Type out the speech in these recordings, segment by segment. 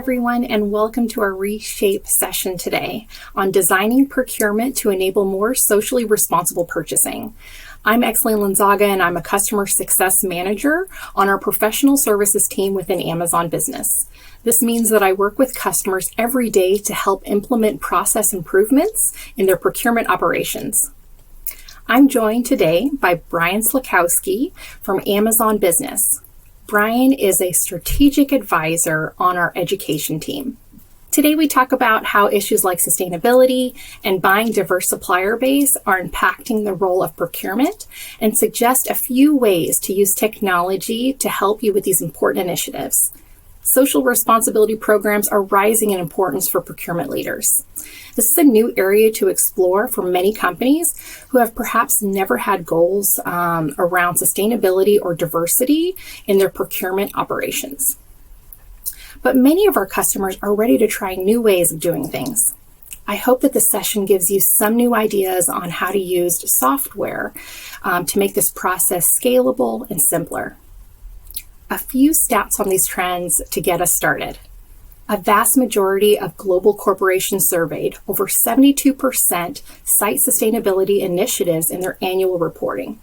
everyone, and welcome to our Reshape session today on designing procurement to enable more socially responsible purchasing. I'm Exelane Lanzaga, and I'm a customer success manager on our professional services team within Amazon Business. This means that I work with customers every day to help implement process improvements in their procurement operations. I'm joined today by Brian Slakowski from Amazon Business. Brian is a strategic advisor on our education team. Today we talk about how issues like sustainability and buying diverse supplier base are impacting the role of procurement and suggest a few ways to use technology to help you with these important initiatives. Social responsibility programs are rising in importance for procurement leaders. This is a new area to explore for many companies who have perhaps never had goals around sustainability or diversity in their procurement operations. But many of our customers are ready to try new ways of doing things. I hope that this session gives you some new ideas on how to use software to make this process scalable and simpler. A few stats on these trends to get us started. A vast majority of global corporations surveyed, over 72%, cite sustainability initiatives in their annual reporting.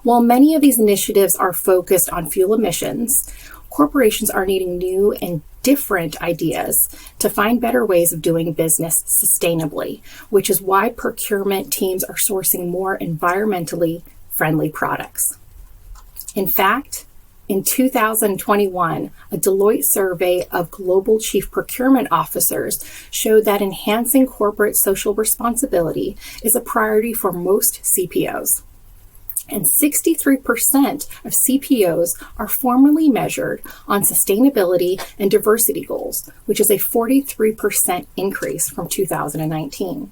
While many of these initiatives are focused on fuel emissions, corporations are needing new and different ideas to find better ways of doing business sustainably, which is why procurement teams are sourcing more environmentally friendly products. In fact, in 2021, a Deloitte survey of global chief procurement officers showed that enhancing corporate social responsibility is a priority for most CPOs. And 63% of CPOs are formally measured on sustainability and diversity goals, which is a 43% increase from 2019.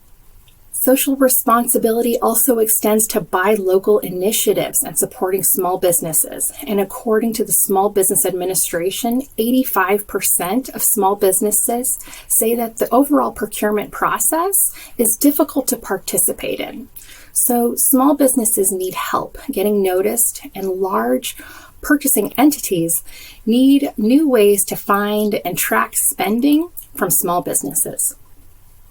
Social responsibility also extends to buy local initiatives and supporting small businesses. And according to the Small Business Administration, 85% of small businesses say that the overall procurement process is difficult to participate in. So small businesses need help getting noticed, and large purchasing entities need new ways to find and track spending from small businesses.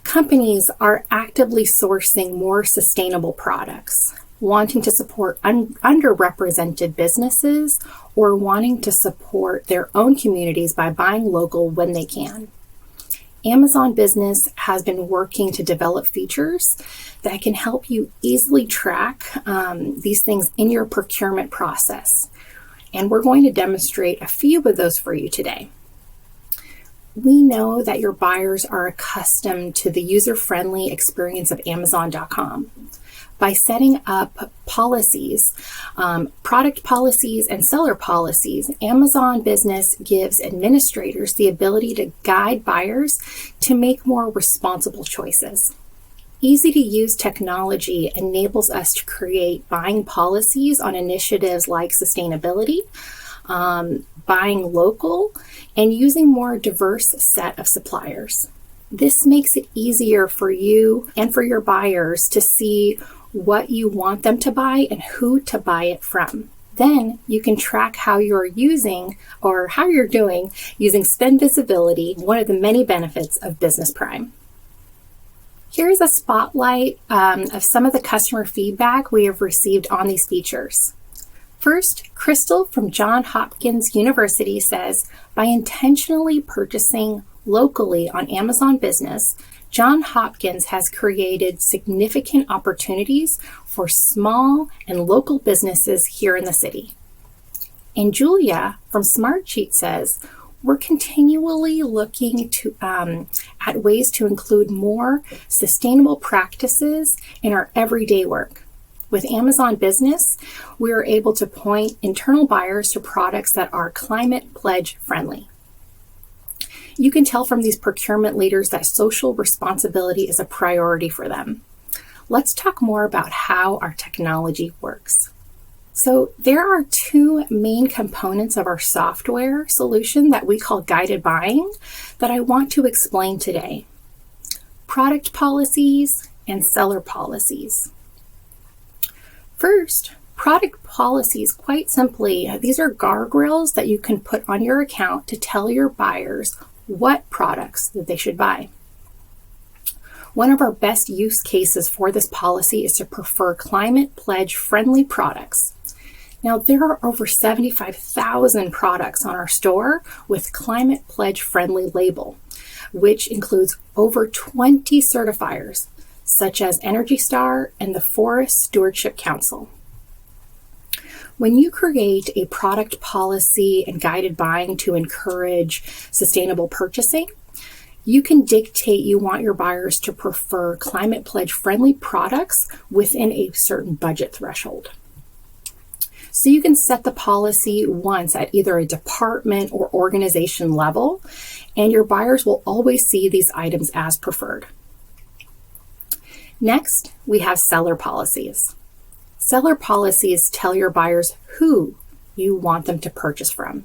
Companies are actively sourcing more sustainable products, wanting to support underrepresented businesses, or wanting to support their own communities by buying local when they can. Amazon Business has been working to develop features that can help you easily track these things in your procurement process. And we're going to demonstrate a few of those for you today. We know that your buyers are accustomed to the user-friendly experience of Amazon.com. By setting up policies, product policies, and seller policies, Amazon Business gives administrators the ability to guide buyers to make more responsible choices. Easy-to-use technology enables us to create buying policies on initiatives like sustainability, buying local, and using more diverse set of suppliers. This makes it easier for you and for your buyers to see what you want them to buy and who to buy it from. Then you can track how you're using or how you're doing using spend visibility, one of the many benefits of Business Prime. Here's a spotlight of some of the customer feedback we have received on these features. First, Crystal from Johns Hopkins University says, by intentionally purchasing locally on Amazon Business, Johns Hopkins has created significant opportunities for small and local businesses here in the city. And Julia from Smartsheet says, we're continually looking at ways to include more sustainable practices in our everyday work. With Amazon Business, we are able to point internal buyers to products that are climate pledge friendly. You can tell from these procurement leaders that social responsibility is a priority for them. Let's talk more about how our technology works. So there are two main components of our software solution that we call guided buying that I want to explain today: product policies and seller policies. First, Product policies, quite simply, these are guardrails that you can put on your account to tell your buyers what products that they should buy. One of our best use cases for this policy is to prefer climate pledge friendly products. Now, there are over 75,000 products on our store with climate pledge friendly label, which includes over 20 certifiers, such as Energy Star and the Forest Stewardship Council. When you create a product policy and guided buying to encourage sustainable purchasing, you can dictate you want your buyers to prefer climate pledge friendly products within a certain budget threshold. So you can set the policy once at either a department or organization level, and your buyers will always see these items as preferred. Next, we have seller policies. Seller policies tell your buyers who you want them to purchase from.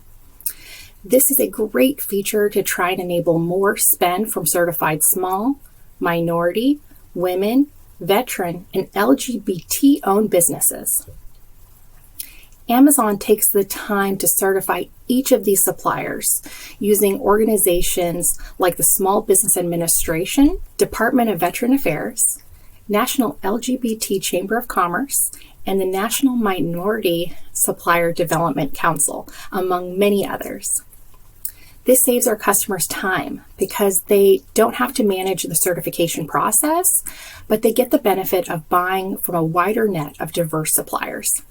This is a great feature to try and enable more spend from certified small, minority, women, veteran, and LGBT-owned businesses. Amazon takes the time to certify each of these suppliers using organizations like the Small Business Administration, Department of Veteran Affairs, National LGBT Chamber of Commerce, and the National Minority Supplier Development Council, among many others. This saves our customers time because they don't have to manage the certification process, but they get the benefit of buying from a wider net of diverse suppliers.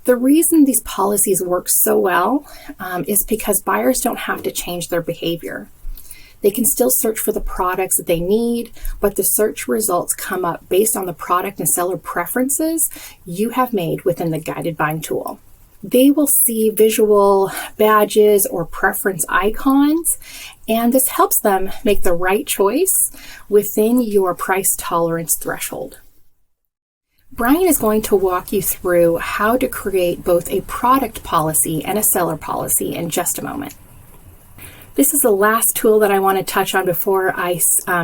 The reason these policies work so well is because buyers don't have to change their behavior. They can still search for the products that they need, but the search results come up based on the product and seller preferences you have made within the guided buying tool. They will see visual badges or preference icons, and this helps them make the right choice within your price tolerance threshold. Brian is going to walk you through how to create both a product policy and a seller policy in just a moment. This is the last tool that I want to touch on before I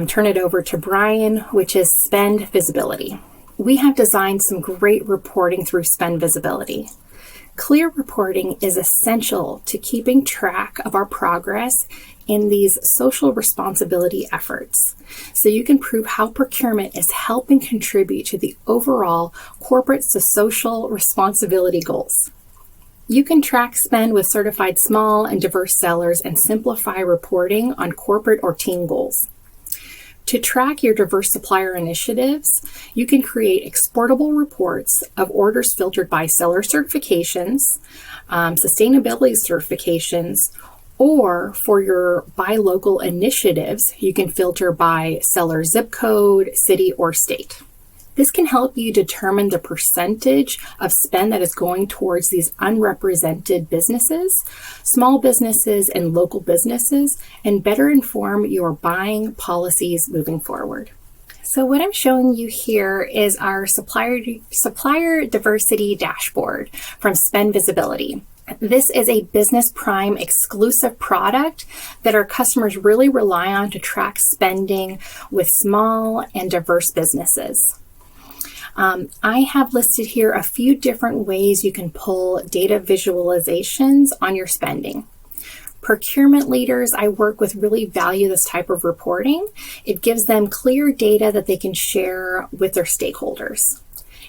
turn it over to Brian, which is spend visibility. We have designed some great reporting through spend visibility. Clear reporting is essential to keeping track of our progress in these social responsibility efforts, so you can prove how procurement is helping contribute to the overall corporate social responsibility goals. You can track spend with certified small and diverse sellers and simplify reporting on corporate or team goals. To track your diverse supplier initiatives, you can create exportable reports of orders filtered by seller certifications, sustainability certifications, or for your buy local initiatives, you can filter by seller zip code, city, or state. This can help you determine the percentage of spend that is going towards these unrepresented businesses, small businesses, and local businesses, and better inform your buying policies moving forward. So what I'm showing you here is our supplier diversity dashboard from Spend Visibility. This is a Business Prime exclusive product that our customers really rely on to track spending with small and diverse businesses. I have listed here a few different ways you can pull data visualizations on your spending. Procurement leaders I work with really value this type of reporting. It gives them clear data that they can share with their stakeholders.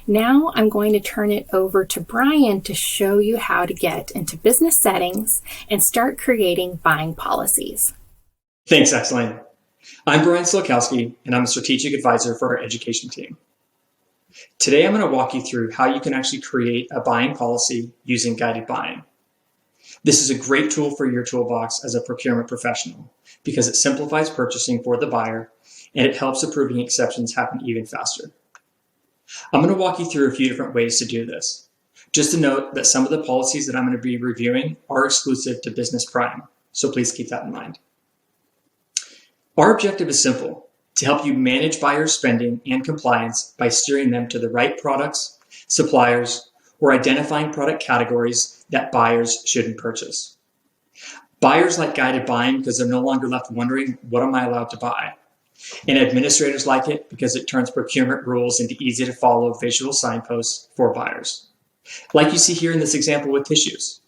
Now I'm going to turn it over to Brian to show you how to get into business settings and start creating buying policies. Thanks, Exelane. I'm Brian Slokowski, and I'm a strategic advisor for our education team. Today, I'm going to walk you through how you can actually create a buying policy using guided buying. This is a great tool for your toolbox as a procurement professional because it simplifies purchasing for the buyer and it helps approving exceptions happen even faster. I'm going to walk you through a few different ways to do this. Just to note that some of the policies that I'm going to be reviewing are exclusive to Business Prime, so please keep that in mind. Our objective is simple: to help you manage buyer spending and compliance by steering them to the right products, suppliers, or identifying product categories that buyers shouldn't purchase. Buyers like guided buying because they're no longer left wondering, what am I allowed to buy? And administrators like it because it turns procurement rules into easy to follow visual signposts for buyers. Like you see here in this example with tissues.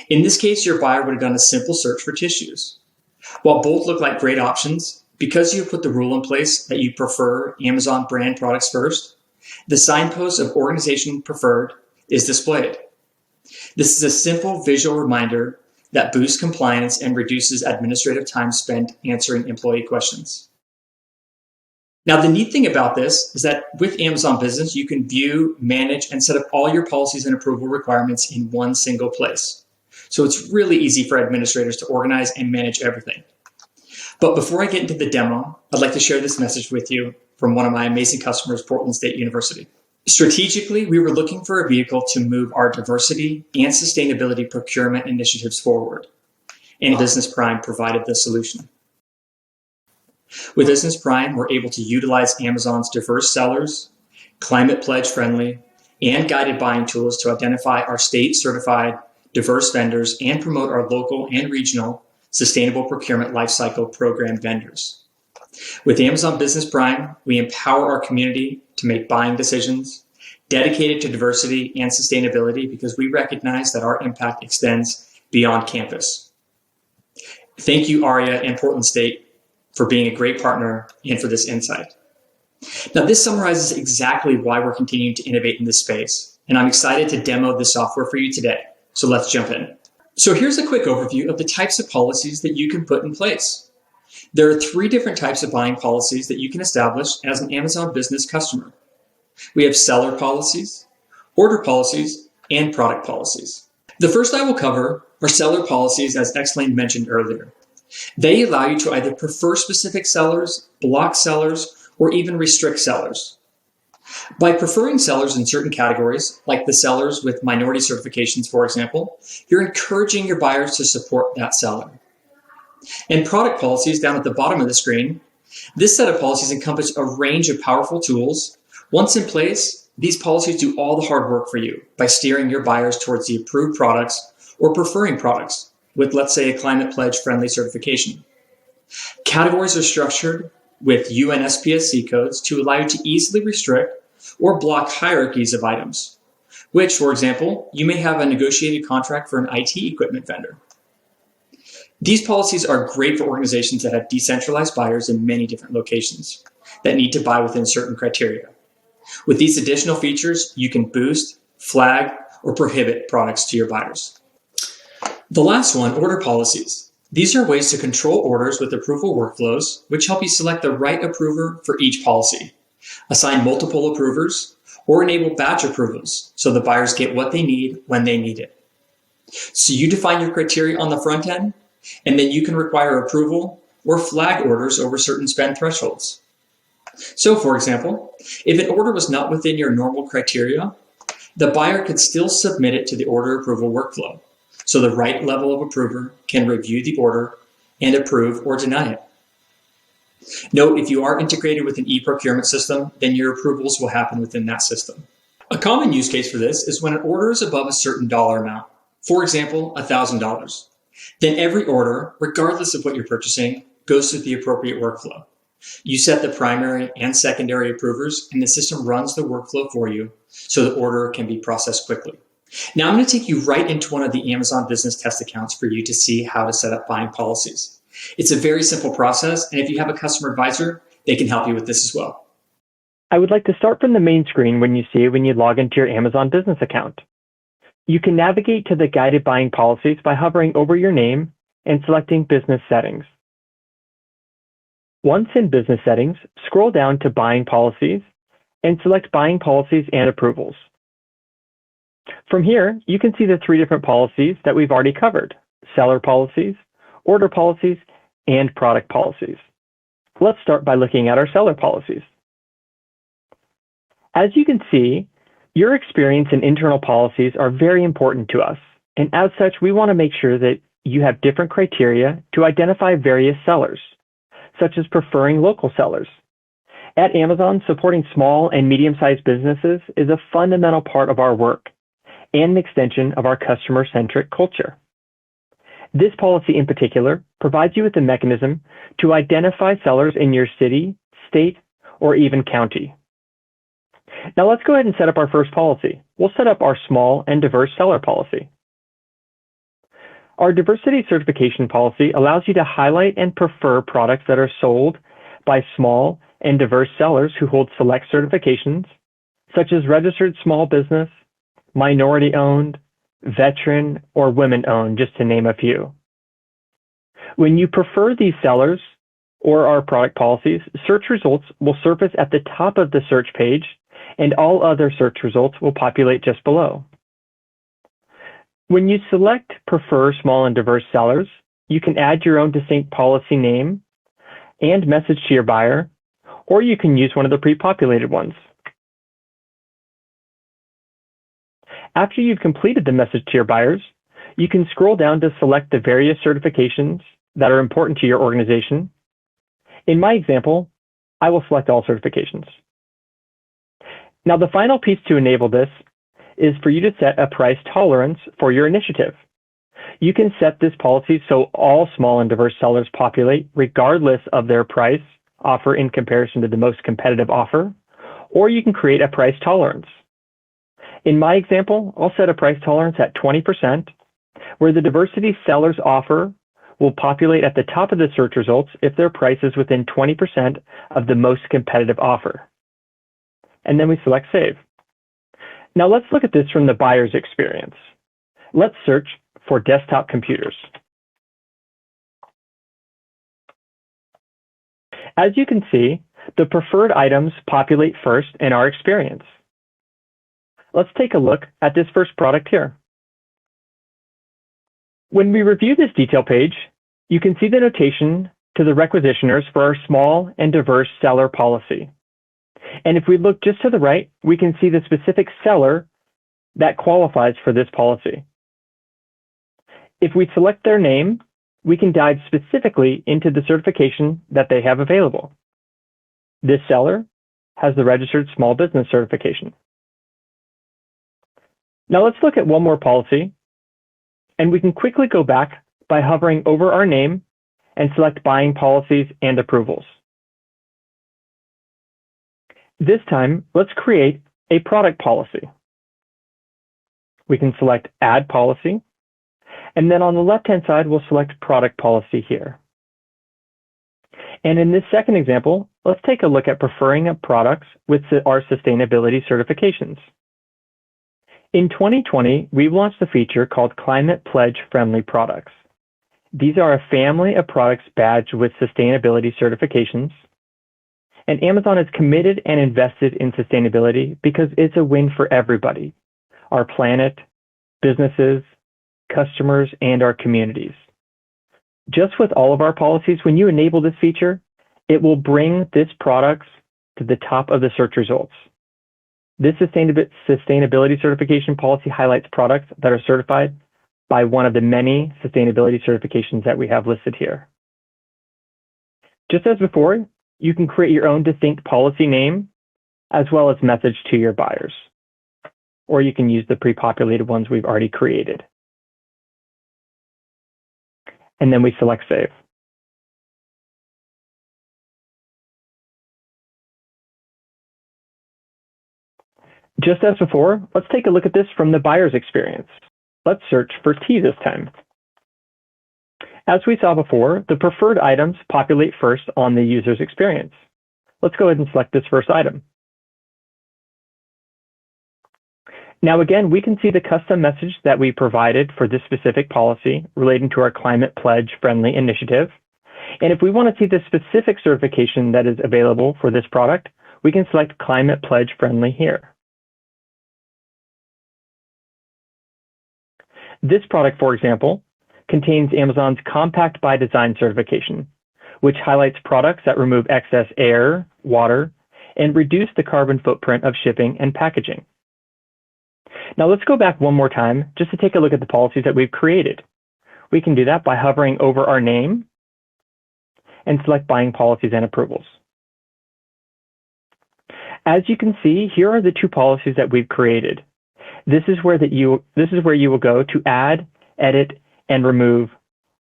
In this case, your buyer would have done a simple search for tissues. While both look like great options, because you put the rule in place that you prefer Amazon brand products first, the signpost of organization preferred is displayed. This is a simple visual reminder that boosts compliance and reduces administrative time spent answering employee questions. Now, the neat thing about this is that with Amazon Business, you can view, manage, and set up all your policies and approval requirements in one single place. So it's really easy for administrators to organize and manage everything. But before I get into the demo, I'd like to share this message with you from one of my amazing customers, Portland State University. Strategically, we were looking for a vehicle to move our diversity and sustainability procurement initiatives forward, and Business Prime provided the solution. With Business Prime, we're able to utilize Amazon's diverse sellers, climate pledge friendly, and guided buying tools to identify our state certified diverse vendors and promote our local and regional sustainable procurement lifecycle program vendors. With Amazon Business Prime, we empower our community to make buying decisions dedicated to diversity and sustainability because we recognize that our impact extends beyond campus. Thank you, ARIA and Portland State, for being a great partner and for this insight. Now, this summarizes exactly why we're continuing to innovate in this space, and I'm excited to demo this software for you today. So let's jump in. So here's a quick overview of the types of policies that you can put in place. There are 3 different types of buying policies that you can establish as an Amazon Business customer. We have seller policies, order policies, and product policies. The first I will cover are seller policies, as Exelane mentioned earlier. They allow you to either prefer specific sellers, block sellers, or even restrict sellers. By preferring sellers in certain categories, like the sellers with minority certifications, for example, you're encouraging your buyers to support that seller. And product policies down at the bottom of the screen, this set of policies encompass a range of powerful tools. Once in place, these policies do all the hard work for you by steering your buyers towards the approved products or preferring products with, let's say, a climate pledge friendly certification. Categories are structured with UNSPSC codes to allow you to easily restrict or block hierarchies of items, which, for example, you may have a negotiated contract for an IT equipment vendor. These policies are great for organizations that have decentralized buyers in many different locations that need to buy within certain criteria. With these additional features, you can boost, flag, or prohibit products to your buyers. The last one, order policies. These are ways to control orders with approval workflows, which help you select the right approver for each policy, assign multiple approvers, or enable batch approvals so the buyers get what they need when they need it. So you define your criteria on the front end, and then you can require approval or flag orders over certain spend thresholds. So, for example, if an order was not within your normal criteria, the buyer could still submit it to the order approval workflow, so the right level of approver can review the order and approve or deny it. Note, if you are integrated with an e-procurement system, then your approvals will happen within that system. A common use case for this is when an order is above a certain dollar amount, for example, $1,000. Then every order, regardless of what you're purchasing, goes through the appropriate workflow. You set the primary and secondary approvers, and the system runs the workflow for you so the order can be processed quickly. Now I'm going to take you right into one of the Amazon Business test accounts for you to see how to set up buying policies. It's a very simple process, and if you have a customer advisor, they can help you with this as well. I would like to start from the main screen when you log into your Amazon Business account. You can navigate to the guided buying policies by hovering over your name and selecting Business Settings. Once in Business Settings, scroll down to Buying Policies and select Buying Policies and Approvals. From here, you can see the 3 different policies that we've already covered: seller policies, order policies, and product policies. Let's start by looking at our seller policies. As you can see, your experience and internal policies are very important to us, and as such, we want to make sure that you have different criteria to identify various sellers, such as preferring local sellers. At Amazon, supporting small and medium-sized businesses is a fundamental part of our work and an extension of our customer-centric culture. This policy in particular provides you with a mechanism to identify sellers in your city, state, or even county. Now let's go ahead and set up our first policy. We'll set up our small and diverse seller policy. Our diversity certification policy allows you to highlight and prefer products that are sold by small and diverse sellers who hold select certifications, such as registered small business, minority-owned, veteran, or women-owned, just to name a few. When you prefer these sellers or our product policies, search results will surface at the top of the search page, and all other search results will populate just below. When you select Prefer Small and Diverse Sellers, you can add your own distinct policy name and message to your buyer, or you can use one of the pre-populated ones. After you've completed the message to your buyers, you can scroll down to select the various certifications that are important to your organization. In my example, I will select all certifications. Now, the final piece to enable this is for you to set a price tolerance for your initiative. You can set this policy so all small and diverse sellers populate regardless of their price offer in comparison to the most competitive offer, or you can create a price tolerance. In my example, I'll set a price tolerance at 20%, where the diversity sellers offer will populate at the top of the search results if their price is within 20% of the most competitive offer. And then we select Save. Now let's look at this from the buyer's experience. Let's search for desktop computers. As you can see, the preferred items populate first in our experience. Let's take a look at this first product here. When we review this detail page, you can see the notation to the requisitioners for our small and diverse seller policy. And if we look just to the right, we can see the specific seller that qualifies for this policy. If we select their name, we can dive specifically into the certification that they have available. This seller has the registered small business certification. Now let's look at one more policy, and we can quickly go back by hovering over our name and select Buying Policies and Approvals. This time, let's create a product policy. We can select Add Policy, and then on the left-hand side, we'll select Product Policy here. And in this second example, let's take a look at preferring products with our sustainability certifications. In 2020, we launched a feature called Climate Pledge Friendly Products. These are a family of products badged with sustainability certifications. And Amazon is committed and invested in sustainability because it's a win for everybody: our planet, businesses, customers, and our communities. Just with all of our policies, when you enable this feature, it will bring this products to the top of the search results. This sustainability certification policy highlights products that are certified by one of the many sustainability certifications that we have listed here. Just as before, you can create your own distinct policy name as well as message to your buyers, or you can use the pre-populated ones we've already created. And then we select Save. Just as before, let's take a look at this from the buyer's experience. Let's search for tea this time. As we saw before, the preferred items populate first on the user's experience. Let's go ahead and select this first item. Now again, we can see the custom message that we provided for this specific policy relating to our Climate Pledge Friendly initiative. And if we want to see the specific certification that is available for this product, we can select Climate Pledge Friendly here. This product, for example, contains Amazon's Compact by Design certification, which highlights products that remove excess air, water, and reduce the carbon footprint of shipping and packaging. Now let's go back one more time just to take a look at the policies that we've created. We can do that by hovering over our name and select Buying Policies and Approvals. As you can see, here are the two policies that we've created. This is where you will go to add, edit, and remove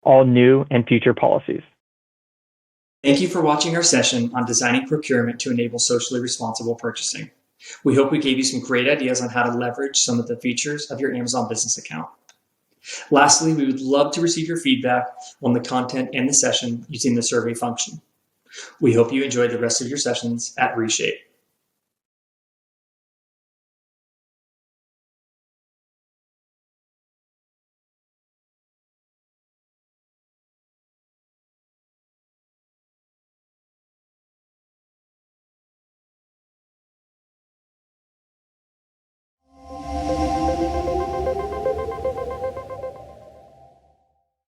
all new and future policies. Thank you for watching our session on designing procurement to enable socially responsible purchasing. We hope we gave you some great ideas on how to leverage some of the features of your Amazon business account. Lastly, we would love to receive your feedback on the content and the session using the survey function. We hope you enjoy the rest of your sessions at Reshape.